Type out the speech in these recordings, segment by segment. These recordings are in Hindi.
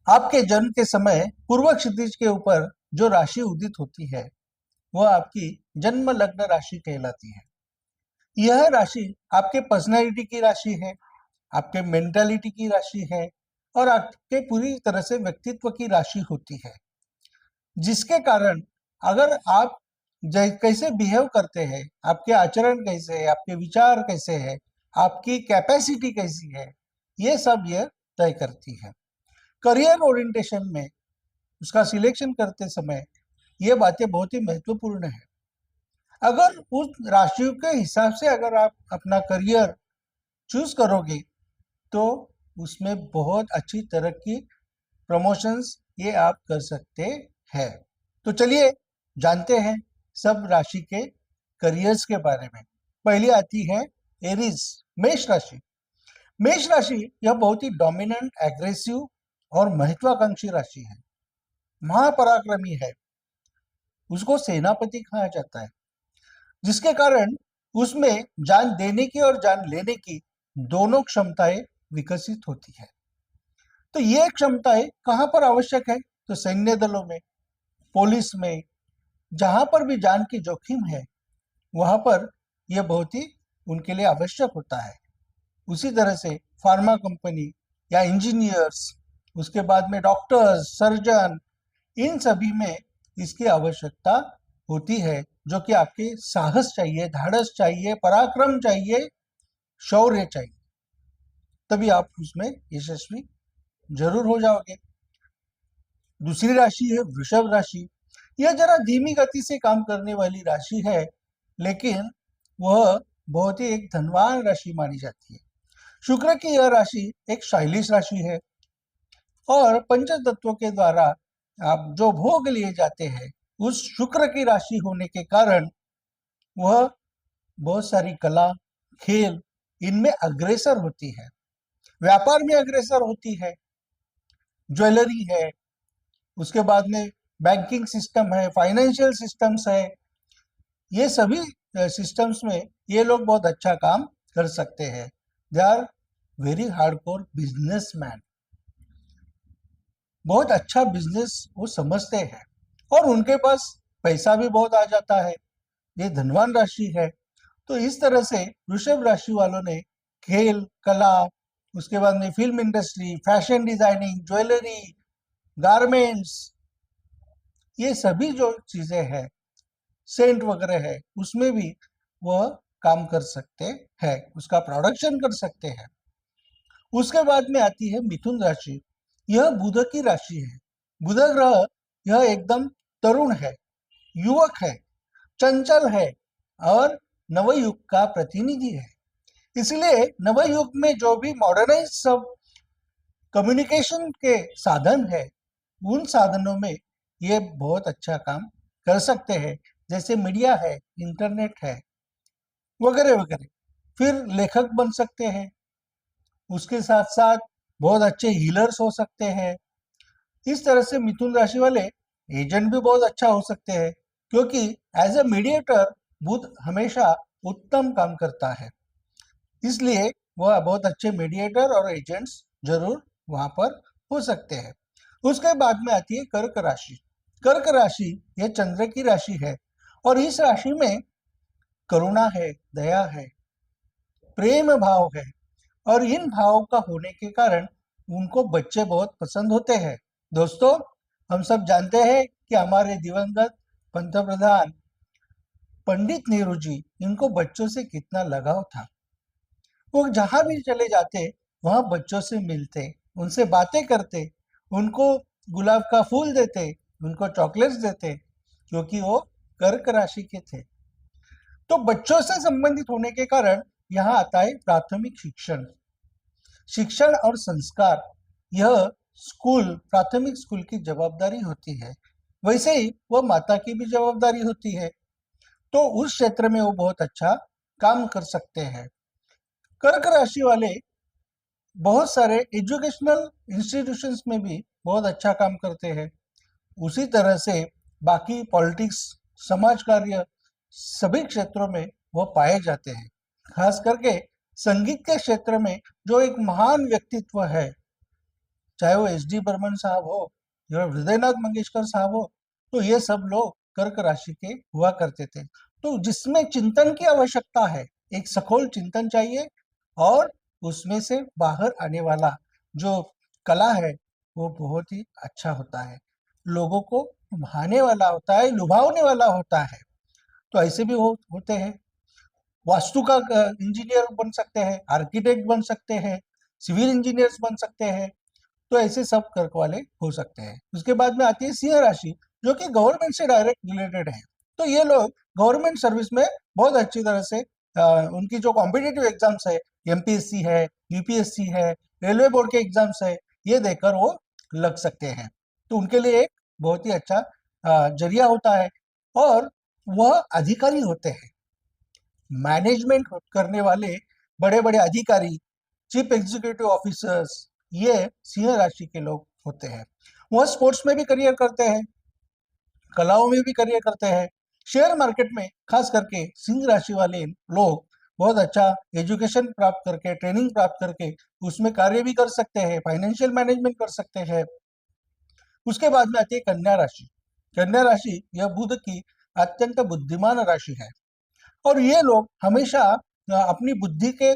आपके जन्म के समय पूर्व क्षितिज के ऊपर जो राशि उदित होती है वह आपकी जन्म लग्न राशि कहलाती है। यह राशि आपके पर्सनैलिटी की राशि है, आपके मेंटालिटी की राशि है और आपके पूरी तरह से व्यक्तित्व की राशि होती है, जिसके कारण अगर आप कैसे बिहेव करते हैं, आपके आचरण कैसे है, आपके विचार कैसे है, आपकी कैपेसिटी कैसी है, ये सब यह तय करती है। करियर ओरिएंटेशन में उसका सिलेक्शन करते समय ये बातें बहुत ही महत्वपूर्ण है। अगर उस राशियों के हिसाब से अगर आप अपना करियर चूज करोगे तो उसमें बहुत अच्छी तरक्की, प्रमोशंस ये आप कर सकते हैं। तो चलिए जानते हैं सब राशि के करियर्स के बारे में। पहली आती है एरीज, मेष राशि। मेष राशि यह बहुत ही डोमिनेंट, एग्रेसिव और महत्वाकांक्षी राशि है। महापराक्रमी है, उसको सेनापति कहा जाता है, जिसके कारण उसमें जान देने की और जान लेने की दोनों क्षमताएं विकसित होती है। तो ये क्षमताएं कहाँ पर आवश्यक है? तो सैन्य दलों में, पुलिस में, जहां पर भी जान की जोखिम है वहां पर यह बहुत ही उनके लिए आवश्यक होता है। उसी तरह से फार्मा कंपनी या इंजीनियर्स, उसके बाद में डॉक्टर्स, सर्जन, इन सभी में इसकी आवश्यकता होती है, जो कि आपके साहस चाहिए, धाड़स चाहिए, पराक्रम चाहिए, शौर्य चाहिए, तभी आप उसमें यशस्वी जरूर हो जाओगे। दूसरी राशि है वृषभ राशि। यह जरा धीमी गति से काम करने वाली राशि है, लेकिन वह बहुत ही एक धनवान राशि मानी जाती है। शुक्र की यह राशि एक स्टाइलिश राशि है और पंचतत्वों के द्वारा आप जो भोग लिए जाते हैं उस शुक्र की राशि होने के कारण वह बहुत सारी कला, खेल, इनमें अग्रेसर होती है, व्यापार में अग्रेसर होती है, ज्वेलरी है, उसके बाद में बैंकिंग सिस्टम है, फाइनेंशियल सिस्टम्स है, ये सभी सिस्टम्स में ये लोग बहुत अच्छा काम कर सकते हैं। They are very hardcore businessman, बहुत अच्छा बिजनेस वो समझते हैं और उनके पास पैसा भी बहुत आ जाता है, ये धनवान राशि है। तो इस तरह से वृषभ राशि वालों ने खेल, कला, उसके बाद में film industry, fashion designing, jewellery, garments, ये सभी जो चीजें हैं, सेंट वगैरह है, उसमें भी वह काम कर सकते हैं, उसका प्रोडक्शन कर सकते हैं। उसके बाद में आती है मिथुन राशि। यह बुध की राशि है। बुध ग्रह यह एकदम तरुण है, युवक है, चंचल है और नवयुग का प्रतिनिधि है। इसलिए नवयुग में जो भी मॉडर्नाइज सब कम्युनिकेशन के साधन है, उन साधनों में ये बहुत अच्छा काम कर सकते हैं, जैसे मीडिया है, इंटरनेट है, वगैरह वगैरह। फिर लेखक बन सकते हैं, उसके साथ साथ बहुत अच्छे हीलर्स हो सकते हैं। इस तरह से मिथुन राशि वाले एजेंट भी बहुत अच्छा हो सकते हैं, क्योंकि एज ए मीडिएटर बुध हमेशा उत्तम काम करता है, इसलिए वह बहुत अच्छे मीडिएटर और एजेंट्स जरूर वहां पर हो सकते हैं। उसके बाद में आती है कर्क राशि। कर्क राशि यह चंद्र की राशि है और इस राशि में करुणा है, दया है, प्रेम भाव है और इन भावों का होने के कारण उनको बच्चे बहुत पसंद होते हैं। दोस्तों, हम सब जानते हैं कि हमारे दिवंगत पंतप्रधान पंडित नेहरू जी, इनको बच्चों से कितना लगाव था। वो जहां भी चले जाते वहां बच्चों से मिलते, उनसे बातें करते, उनको गुलाब का फूल देते, उनको चॉकलेट्स देते, क्योंकि वो कर्क राशि के थे। तो बच्चों से संबंधित होने के कारण यहाँ आता है प्राथमिक शिक्षण। शिक्षण और संस्कार यह स्कूल, प्राथमिक स्कूल की जवाबदारी होती है। वैसे ही वह माता की भी जवाबदारी होती है, तो उस क्षेत्र में वो बहुत अच्छा काम कर सकते हैं। कर्क राशि वाले बहुत सारे एजुकेशनल इंस्टीट्यूशंस में भी बहुत अच्छा काम करते हैं। उसी तरह से बाकी पॉलिटिक्स, समाज कार्य, सभी क्षेत्रों में वो पाए जाते हैं। खास करके संगीत के क्षेत्र में जो एक महान व्यक्तित्व है चाहे वो SD बर्मन साहब हो या हृदयनाथ मंगेशकर साहब हो, तो ये सब लोग कर्क राशि के हुआ करते थे। तो जिसमें चिंतन की आवश्यकता है, एक सखोल चिंतन चाहिए, और उसमें से बाहर आने वाला जो कला है वो बहुत ही अच्छा होता है, लोगों को भाने वाला होता है, लुभावने वाला होता है। तो ऐसे भी होते हैं। वास्तु का इंजीनियर बन सकते हैं, आर्किटेक्ट बन सकते हैं, सिविल इंजीनियर्स बन सकते हैं। तो ऐसे सब कर्क वाले हो सकते हैं। उसके बाद में आती है सिंह राशि, जो कि गवर्नमेंट से डायरेक्ट रिलेटेड है। तो ये लोग गवर्नमेंट सर्विस में बहुत अच्छी तरह से उनकी जो कॉम्पिटिटिव एग्जाम्स है, MPSC है, UPSC है, रेलवे बोर्ड के एग्जाम्स है, ये देकर वो लग सकते हैं। तो उनके लिए एक बहुत ही अच्छा जरिया होता है। और वह अधिकारी होते हैं, मैनेजमेंट करने वाले बड़े बड़े अधिकारी, चीफ एग्जीक्यूटिव ऑफिसर्स, ये सिंह राशि के लोग होते हैं। वह स्पोर्ट्स में भी करियर करते हैं, कलाओं में भी करियर करते हैं। शेयर मार्केट में खास करके सिंह राशि वाले लोग बहुत अच्छा एजुकेशन प्राप्त करके, ट्रेनिंग प्राप्त करके उसमें कार्य भी कर सकते हैं, फाइनेंशियल मैनेजमेंट कर सकते हैं। उसके बाद में आती है कन्या राशि। कन्या राशि यह बुध की अत्यंत बुद्धिमान राशि है, और ये लोग हमेशा अपनी बुद्धि के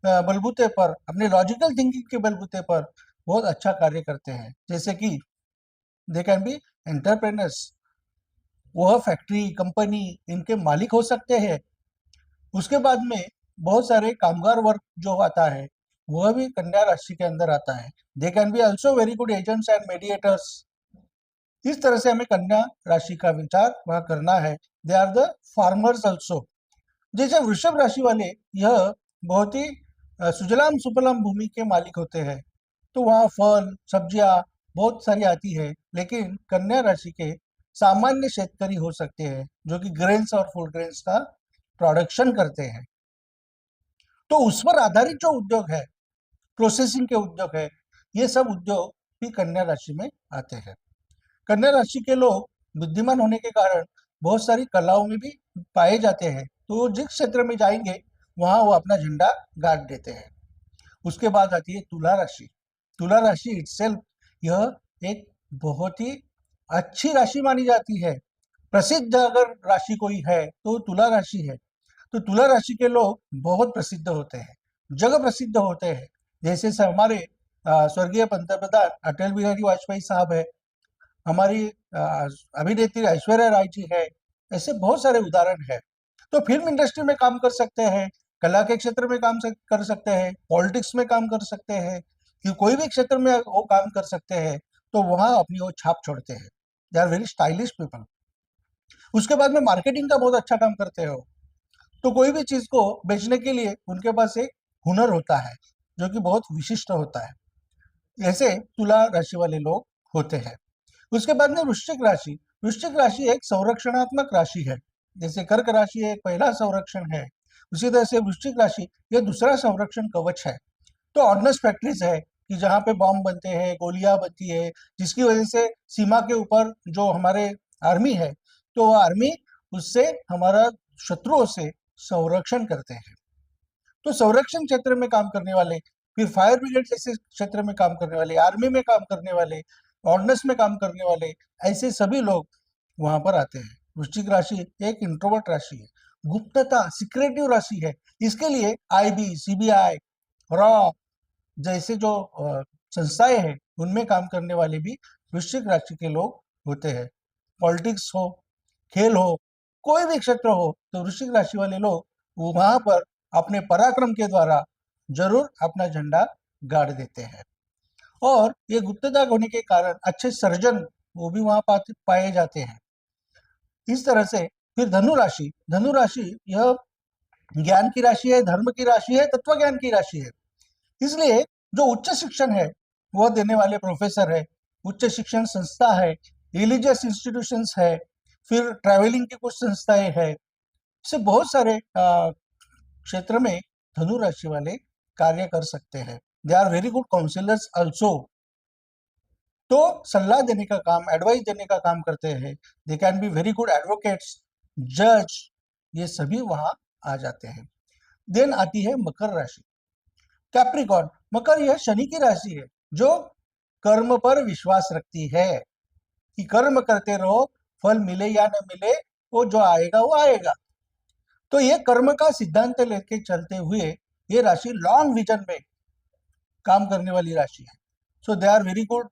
बलबूते पर, अपने लॉजिकल थिंकिंग के बलबूते पर बहुत अच्छा कार्य करते हैं। जैसे कि दे कैन बी एंटरप्रेनर्स, वह फैक्ट्री, कंपनी, इनके मालिक हो सकते हैं। उसके बाद में बहुत सारे कामगार वर्ग जो आता है, वह भी कन्या राशि के अंदर आता है। They can be also very good agents and mediators. इस तरह से हमें कन्या राशि का विचार वहाँ करना है। They are the farmers also. जैसे वृषभ राशि वाले, यह बहुत ही सुजलाम सुफलाम भूमि के मालिक होते हैं। तो वहाँ फल सब्जियां बहुत सारी आती है, लेकिन कन्या राशि के सामान्य शेतकारी हो सकते हैं, जो कि ग्रेन्स और फूड ग्रेन्स का प्रोडक्शन करते हैं। तो उस पर आधारित जो उद्योग है, प्रोसेसिंग के उद्योग है, ये सब उद्योग भी कन्या राशि में आते हैं। कन्या राशि के लोग बुद्धिमान होने के कारण बहुत सारी कलाओं में भी पाए जाते हैं। तो जिस क्षेत्र में जाएंगे वहां वो अपना झंडा गाड़ देते हैं। उसके बाद आती है तुला राशि। तुला राशि इटसेल्फ यह एक बहुत ही अच्छी राशि मानी जाती है। प्रसिद्ध अगर राशि कोई है तो तुला राशि है। तो तुला राशि के लोग बहुत प्रसिद्ध होते हैं, जगह प्रसिद्ध होते हैं। जैसे हमारे स्वर्गीय पंतप्रधान अटल बिहारी वाजपेयी साहब है, हमारी अभिनेत्री ऐश्वर्या राय जी है। ऐसे बहुत सारे उदाहरण है। तो फिल्म इंडस्ट्री में काम कर सकते हैं, कला के क्षेत्र में काम कर सकते हैं, पॉलिटिक्स में काम कर सकते हैं, कि कोई भी क्षेत्र में वो काम कर सकते हैं। तो वहाँ अपनी वो छाप छोड़ते हैं। They are very stylish people. उसके बाद में मार्केटिंग का बहुत अच्छा काम करते हो। तो कोई भी चीज को बेचने के लिए उनके पास एक हुनर होता है, जो कि बहुत विशिष्ट होता है। ऐसे तुला राशि वाले लोग होते हैं। उसके बाद में वृश्चिक राशि। वृश्चिक राशि एक संरक्षणात्मक राशि है। जैसे कर्क राशि एक पहला संरक्षण है, उसी तरह से वृश्चिक राशि ये दूसरा संरक्षण कवच है। तो ऑर्डिनेंस फैक्ट्रीज है कि जहाँ पे बॉम्ब बनते हैं, गोलियां बनती है, जिसकी वजह से सीमा के ऊपर जो हमारे आर्मी है, तो वो आर्मी उससे हमारा शत्रुओं से संरक्षण करते हैं। तो संरक्षण क्षेत्र में काम करने वाले, फिर फायर ब्रिगेड जैसे क्षेत्र में काम करने वाले, आर्मी में काम करने वाले, ऑर्डिनेंस में काम करने वाले, ऐसे सभी लोग वहां पर आते हैं। वृश्चिक राशि एक इंट्रोवर्ट राशि है, गुप्तता, सिक्रेटिव राशि है। इसके लिए IB, CBI, रॉ जैसे जो संस्थाएं हैं, उनमें काम करने वाले भी वृश्चिक राशि के लोग होते हैं। पॉलिटिक्स हो, खेल हो, कोई भी क्षेत्र हो, तो वृश्चिक राशि वाले लोग वहां पर अपने पराक्रम के द्वारा जरूर अपना झंडा गाड़ देते हैं। और ये गुप्तता होने के कारण अच्छे सर्जन वो भी वहां पाए जाते हैं। इस तरह से फिर धनु राशि। धनु राशि यह ज्ञान की राशि है, धर्म की राशि है, तत्व ज्ञान की राशि है। इसलिए जो उच्च शिक्षण है वह देने वाले प्रोफेसर है, उच्च शिक्षण संस्था है, रिलीजियस इंस्टीट्यूशंस है, फिर ट्रैवलिंग की कुछ संस्थाएं है। इससे बहुत सारे क्षेत्र में धनु राशि वाले कार्य कर सकते हैं। They are very good counsellors also. तो सलाह देने का काम, एडवाइस देने का काम करते हैं। They can be very good advocates, जज, ये सभी वहां आ जाते हैं। देन आती है मकर राशि। कैप्रिकॉर्न, मकर यह शनि की राशि है, जो कर्म पर विश्वास रखती है कि कर्म करते रहो, फल मिले या न मिले, वो जो आएगा वो आएगा। तो ये कर्म का सिद्धांत लेके चलते हुए ये राशि लॉन्ग विजन में काम करने वाली राशि है। So they are very good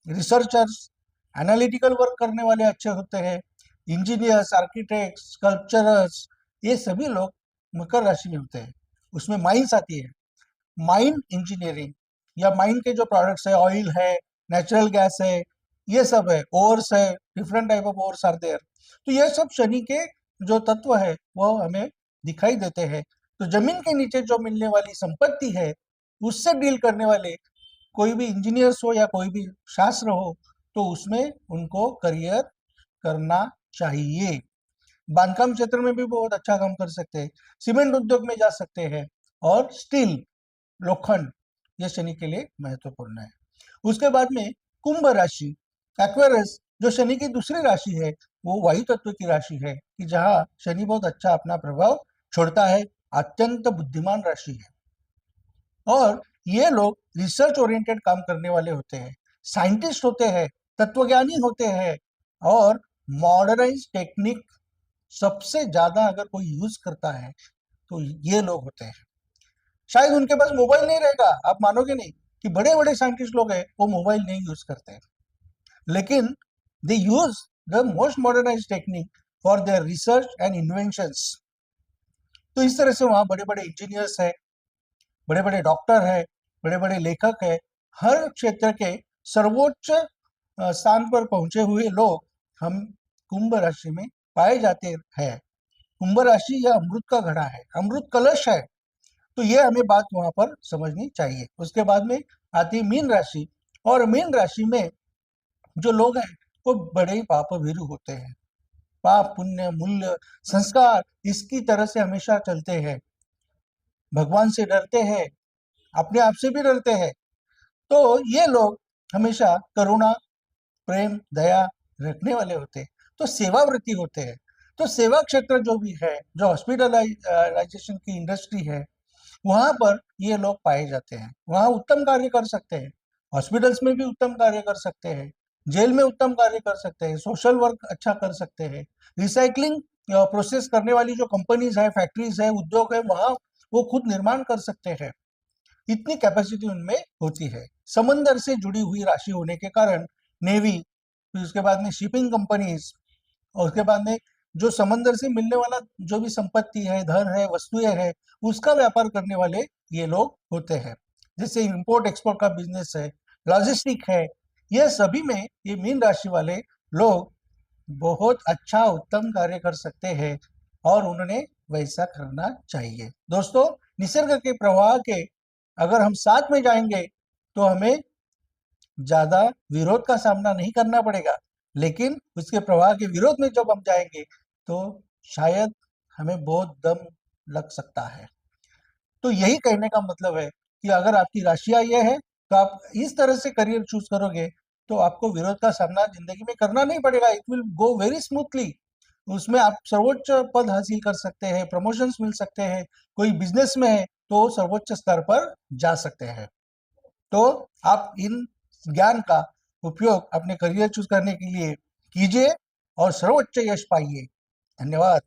researchers, analytical work करने वाले अच्छे होते हैं, इंजीनियर्स, आर्किटेक्ट्स, स्कल्पचरर्स, ये सभी लोग मकर राशि में होते हैं। उसमें माइंस आती है, माइन इंजीनियरिंग या माइन के जो प्रोडक्ट्स है, ऑयल है, नेचुरल गैस है, ये सब है, ओर्स है, different type of ores are there. तो ये सब शनि के जो तत्व है वो हमें दिखाई देते हैं। तो जमीन के नीचे जो मिलने वाली संपत्ति है उससे डील करने वाले कोई भी इंजीनियर्स हो या कोई भी शास्त्र हो, तो उसमें उनको करियर करना चाहिए। बांधकाम क्षेत्र में भी बहुत अच्छा काम कर सकते हैं, सीमेंट उद्योग में जा सकते हैं, और स्टील, लोखंड, ये शनि के लिए महत्वपूर्ण है। उसके बाद में कुंभ राशि, एक्वेरियस, जो शनि की दूसरी राशि है, वो वायु तत्व की राशि है, कि जहाँ शनि बहुत अच्छा अपना प्रभाव छोड़ता है, अत्यंत बुद्धिमान राशि है। और ये लोग रिसर्च ओरिएंटेड काम करने वाले होते हैं, साइंटिस्ट होते हैं, तत्वज्ञानी होते हैं, और मॉडर्नाइज टेक्निक सबसे ज्यादा अगर कोई यूज करता है तो ये लोग होते हैं। शायद उनके पास मोबाइल नहीं रहेगा, आप मानोगे नहीं कि बड़े बड़े साइंटिस्ट लोग हैं वो मोबाइल नहीं यूज करते हैं, लेकिन they use the most modernise technique for their research and inventions. तो इस तरह से वहाँ बड़े बड़े इंजीनियर्स हैं, बड़े बड़े डॉक्टर है, बड़े बड़े लेखक है, हर क्षेत्र के सर्वोच्च स्थान पर पहुंचे हुए लोग हम कुंभ राशि में पाए जाते हैं। कुंभ राशि यह अमृत का घड़ा है, अमृत कलश है, तो ये हमें बात वहां पर समझनी चाहिए। उसके बाद में आती है मीन राशि, और मीन राशि में जो लोग हैं वो बड़े ही पाप भीरु होते हैं, पाप पुण्य मूल्य संस्कार इसकी तरह से हमेशा चलते हैं, भगवान से डरते हैं, अपने आप से भी डरते हैं। तो ये लोग हमेशा करुणा, प्रेम, दया रखने वाले होते हैं, तो सेवावृत्ति होते हैं। तो सेवा क्षेत्र जो भी है, जो हॉस्पिटलाइजेशन की इंडस्ट्री है, वहां पर ये लोग पाए जाते हैं, वहां उत्तम कार्य कर सकते हैं, हॉस्पिटल्स में भी उत्तम कार्य कर सकते हैं, जेल में उत्तम कार्य कर सकते हैं, सोशल वर्क अच्छा कर सकते हैं, रिसाइकलिंग प्रोसेस करने वाली जो कंपनीज है, फैक्ट्रीज है, उद्योग है, वहां वो खुद निर्माण कर सकते हैं, इतनी कैपेसिटी उनमें होती है। समंदर से जुड़ी हुई राशि होने के कारण नेवी, फिर उसके बाद में शिपिंग कंपनीज, और उसके बाद में जो समंदर से मिलने वाला जो भी संपत्ति है, धन है, वस्तुएं है, उसका व्यापार करने वाले ये लोग होते हैं। जैसे इंपोर्ट एक्सपोर्ट का बिजनेस है, लॉजिस्टिक है, ये सभी में ये मीन राशि वाले लोग बहुत अच्छा उत्तम कार्य कर सकते हैं, और उन्होंने वैसा करना चाहिए। दोस्तों, निसर्ग के प्रवाह के अगर हम साथ में जाएंगे तो हमें ज्यादा विरोध का सामना नहीं करना पड़ेगा, लेकिन उसके प्रवाह के विरोध में जब हम जाएंगे तो शायद हमें बहुत दम लग सकता है। तो यही कहने का मतलब है कि अगर आपकी राशियां ये है तो आप इस तरह से करियर चूज करोगे तो आपको विरोध का सामना जिंदगी में करना नहीं पड़ेगा, it will go very smoothly. उसमें आप सर्वोच्च पद हासिल कर सकते हैं, प्रमोशंस मिल सकते हैं, कोई बिजनेस में है तो सर्वोच्च स्तर पर जा सकते हैं। तो आप इन ज्ञान का उपयोग अपने करियर चूज करने के लिए कीजिए और सर्वोच्च यश पाइए। धन्यवाद।